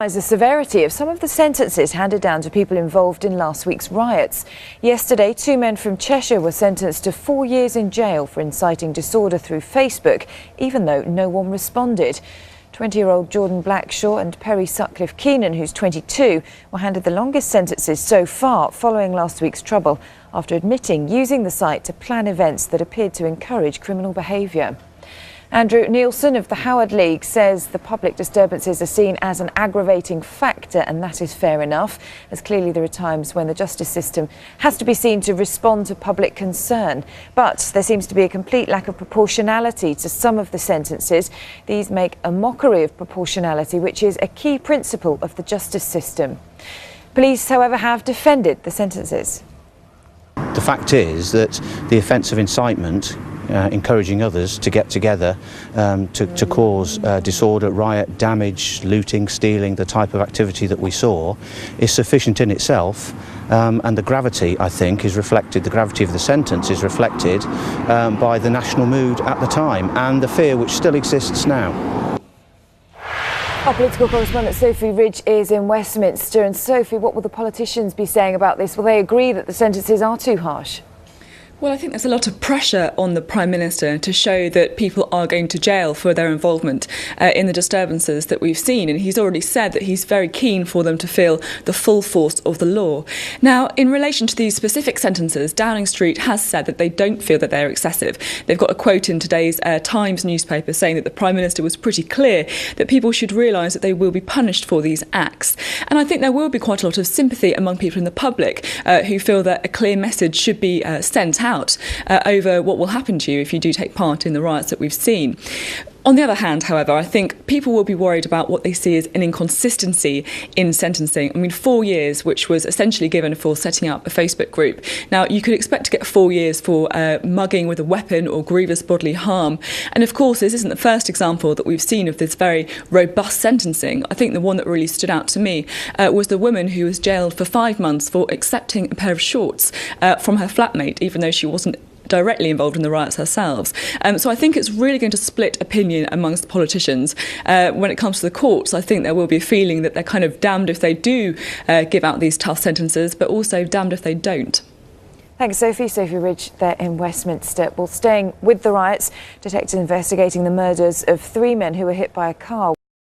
The severity of some of the sentences handed down to people involved in last week's riots. Yesterday, 2 men from Cheshire were sentenced to 4 years in jail for inciting disorder through Facebook, even though no one responded. 20-year-old Jordan Blackshaw and Perry Sutcliffe Keenan, who's 22, were handed the longest sentences so far following last week's trouble after admitting using the site to plan events that appeared to encourage criminal behaviour. Andrew Nielsen of the Howard League says the public disturbances are seen as an aggravating factor, and that is fair enough, as clearly there are times when the justice system has to be seen to respond to public concern. But there seems to be a complete lack of proportionality to some of the sentences. These make a mockery of proportionality, which is a key principle of the justice system. Police, however, have defended the sentences. The fact is that the offence of incitement, encouraging others to get together to cause disorder, riot, damage, looting, stealing, the type of activity that we saw, is sufficient in itself. And the gravity, I think, is reflected, the gravity of the sentence is reflected by the national mood at the time and the fear which still exists now. Our political correspondent Sophie Ridge is in Westminster. And Sophie, what will the politicians be saying about this? Will they agree that the sentences are too harsh? Well, I think there's a lot of pressure on the Prime Minister to show that people are going to jail for their involvement in the disturbances that we've seen. And he's already said that he's very keen for them to feel the full force of the law. Now, in relation to these specific sentences, Downing Street has said that they don't feel that they're excessive. They've got a quote in today's Times newspaper saying that the Prime Minister was pretty clear that people should realise that they will be punished for these acts. And I think there will be quite a lot of sympathy among people in the public who feel that a clear message should be sent out over what will happen to you if you do take part in the riots that we've seen. On the other hand, however, I think people will be worried about what they see as an inconsistency in sentencing. I mean, 4 years, which was essentially given for setting up a Facebook group. Now, you could expect to get 4 years for mugging with a weapon or grievous bodily harm. And of course, this isn't the first example that we've seen of this very robust sentencing. I think the one that really stood out to me was the woman who was jailed for 5 months for accepting a pair of shorts from her flatmate, even though she wasn't directly involved in the riots herself. So I think it's really going to split opinion amongst the politicians. When it comes to the courts, I think there will be a feeling that they're kind of damned if they do give out these tough sentences, but also damned if they don't. Thanks, Sophie. Sophie Ridge there in Westminster. Well, staying with the riots, detectives investigating the murders of 3 men who were hit by a car